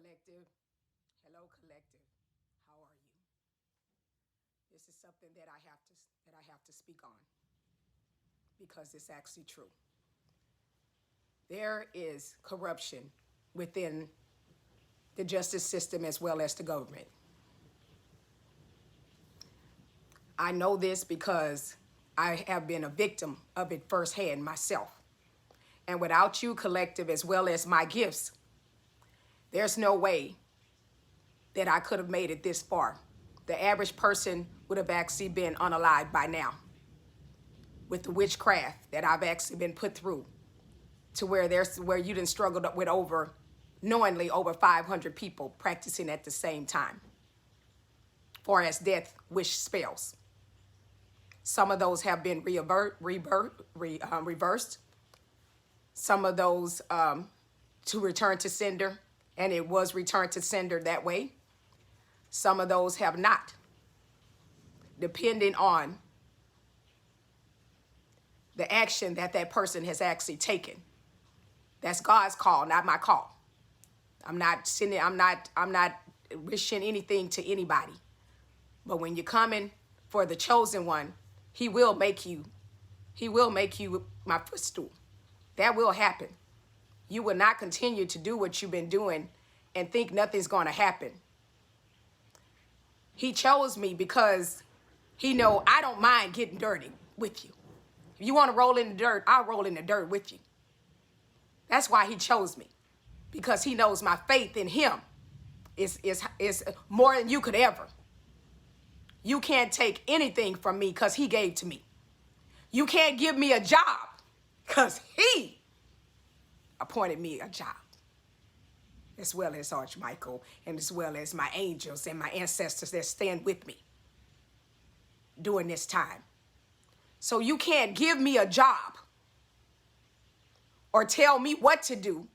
collective. Hello, collective. How are you? This is something that I have to speak on because it's actually true. There is corruption within the justice system as well as the government. I know this because I have been a victim of it firsthand myself. And without you, collective, as well as my gifts, there's no way that I could have made it this far. The average person would have actually been unalive by now with the witchcraft that I've actually been put through to where you done struggled with knowingly over 500 people practicing at the same time for as death wish spells. Some of those have been reversed. Some of those to return to sender, and it was returned to sender that way. Some of those have not, depending on the action that person has actually taken. That's God's call, not my call. I'm not wishing anything to anybody. But when you're coming for the chosen one, he will make you my footstool. That will happen. You will not continue to do what you've been doing and think nothing's going to happen. He chose me because he know I don't mind getting dirty with you. If you want to roll in the dirt, I'll roll in the dirt with you. That's why he chose me, because he knows my faith in him is more than you could ever. You can't take anything from me because he gave to me. You can't give me a job because he appointed me a job, as well as Archmichael and as well as my angels and my ancestors that stand with me during this time. So you can't give me a job or tell me what to do.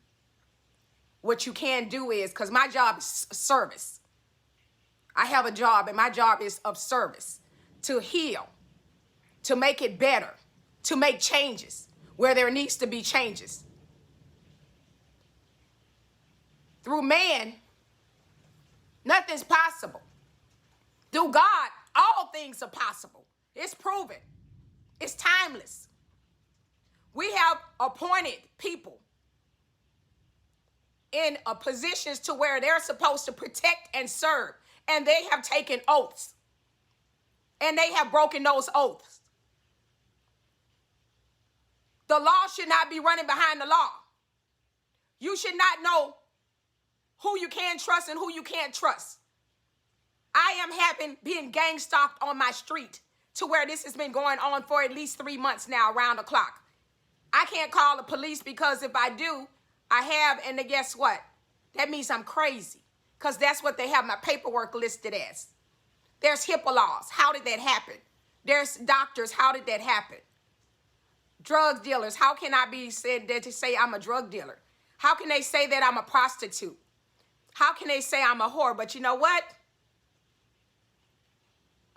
What you can do is, because my job is service. I have a job, and my job is of service, to heal, to make it better, to make changes where there needs to be changes. Through man, nothing's possible. Through God, all things are possible. It's proven. It's timeless. We have appointed people in positions to where they're supposed to protect and serve, and they have taken oaths, and they have broken those oaths. The law should not be running behind the law. You should not know who you can trust and who you can't trust. I am being gang stalked on my street to where this has been going on for at least 3 months now, around the clock. I can't call the police because if I do, I have, and then guess what? That means I'm crazy, because that's what they have my paperwork listed as. There's HIPAA laws. How did that happen? There's doctors. How did that happen? Drug dealers. How can I be said that to say I'm a drug dealer? How can they say that I'm a prostitute? How can they say I'm a whore? But you know what?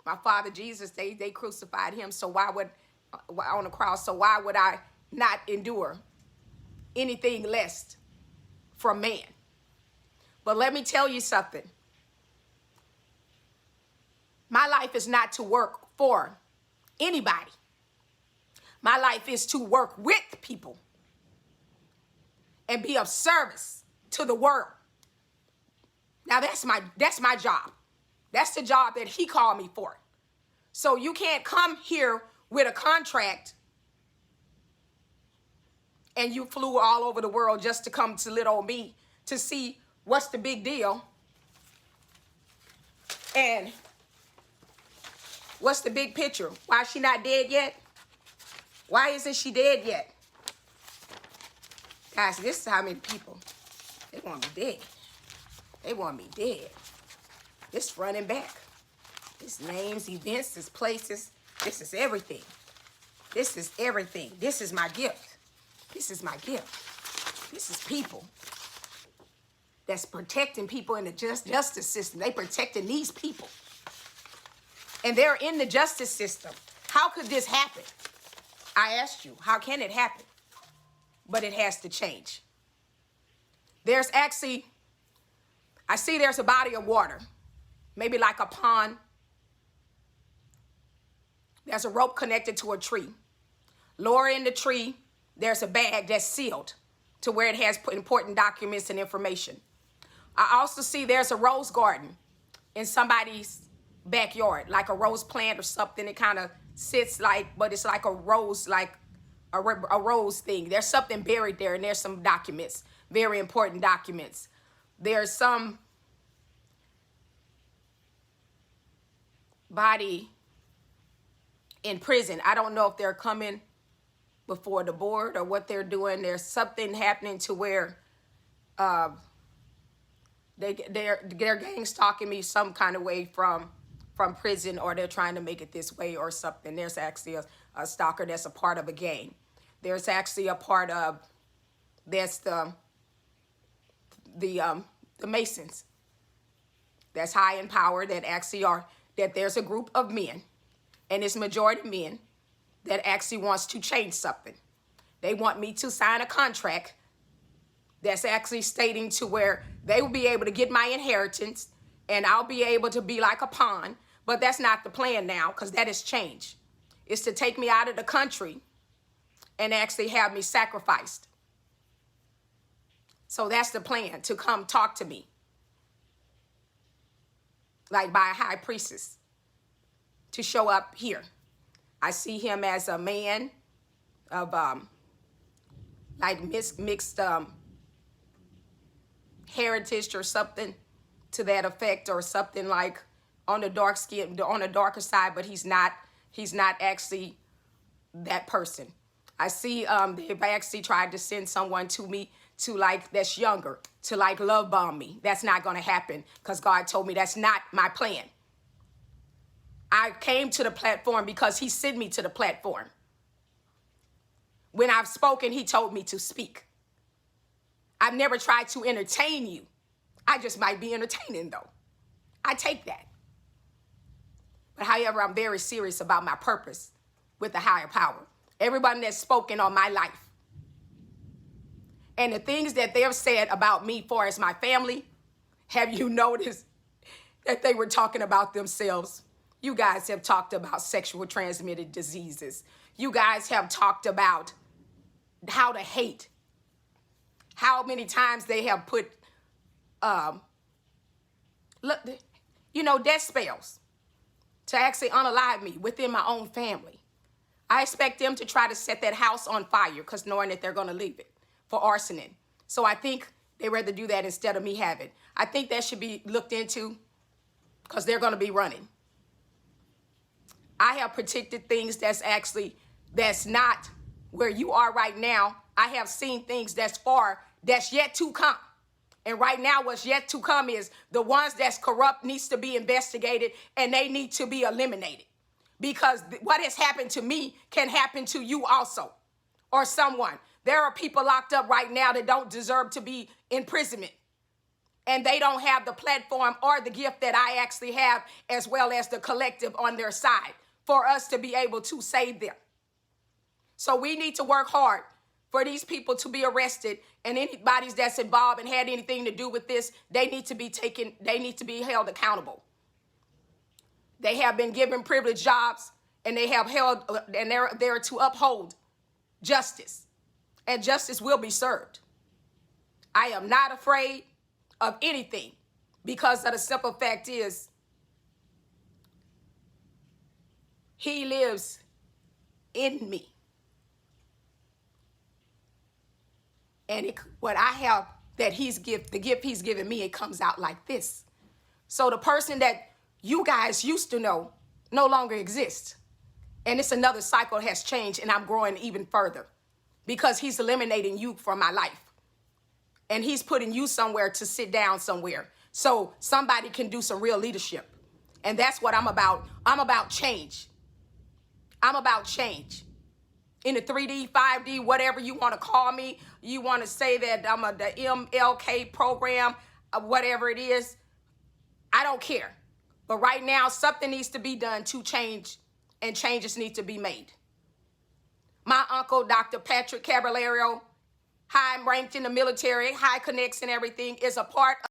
My Father Jesus, they crucified him. So why would, on the cross, so why would I not endure anything less from man? But let me tell you something. My life is not to work for anybody. My life is to work with people and be of service to the world. Now that's my job. That's the job that he called me for. So you can't come here with a contract and you flew all over the world just to come to little old me to see what's the big deal and what's the big picture. Why is she not dead yet? Why isn't she dead yet? Guys, this is how many people, they want me dead. They want me dead. This running back. This names, events, this places. This is everything. This is everything. This is my gift. This is my gift. This is people that's protecting people in the justice system. They protecting these people. And they're in the justice system. How could this happen? I asked you, how can it happen? But it has to change. There's actually I see there's a body of water, maybe like a pond. There's a rope connected to a tree. Lower in the tree, there's a bag that's sealed to where it has important documents and information. I also see there's a rose garden in somebody's backyard, like a rose plant or something. It kind of sits like, but it's like a rose, like a rose thing. There's something buried there, and there's some documents, very important documents. There's some body in prison. I don't know if they're coming before the board or what they're doing. There's something happening to where they're gang stalking me some kind of way from prison, or they're trying to make it this way or something. There's actually a stalker that's a part of a gang. There's actually a part of, that's the Masons. That's high in power, that actually are, that there's a group of men, and it's majority men, that actually wants to change something. They want me to sign a contract that's actually stating to where they will be able to get my inheritance, and I'll be able to be like a pawn. But that's not the plan now, because that has changed. It's to take me out of the country and actually have me sacrificed. So that's the plan, to come talk to me, like by a high priestess, to show up here. I see him as a man of like mixed heritage or something to that effect, or something like on the dark skin, on the darker side, but he's not actually that person. I see they've actually tried to send someone to me to like, that's younger, to like love bomb me. That's not going to happen, because God told me that's not my plan. I came to the platform because he sent me to the platform. When I've spoken, he told me to speak. I've never tried to entertain you. I just might be entertaining though. I take that. But however, I'm very serious about my purpose with the higher power. Everybody that's spoken on my life, and the things that they've said about me far as my family, have you noticed that they were talking about themselves? You guys have talked about sexual transmitted diseases. You guys have talked about how to hate. How many times they have put, death spells to actually unalive me within my own family. I expect them to try to set that house on fire, because knowing that they're going to leave it for arsoning. So I think they'd rather do that instead of me have it. I think that should be looked into, because they're going to be running. I have predicted things that's not where you are right now. I have seen things that's yet to come. And right now, what's yet to come is the ones that's corrupt needs to be investigated, and they need to be eliminated. Because what has happened to me can happen to you also, or someone. There are people locked up right now that don't deserve to be in imprisonment. And they don't have the platform or the gift that I actually have, as well as the collective on their side, for us to be able to save them. So we need to work hard for these people to be arrested, and anybody that's involved and had anything to do with this, they need to be held accountable. They have been given privileged jobs, and they have held, and they're there to uphold justice, and justice will be served. I am not afraid of anything, because of the simple fact is, he lives in me. And what I have, that the gift he's given me, it comes out like this. So the person that you guys used to know no longer exists. And it's another cycle has changed, and I'm growing even further, because he's eliminating you from my life. And he's putting you somewhere to sit down somewhere, so somebody can do some real leadership. And that's what I'm about. I'm about change. I'm about change. In the 3D, 5D, whatever you want to call me, you want to say that I'm the MLK program, whatever it is, I don't care. But right now, something needs to be done to change, and changes need to be made. My uncle, Dr. Patrick Caballero, high ranked in the military, high connects and everything, is a part of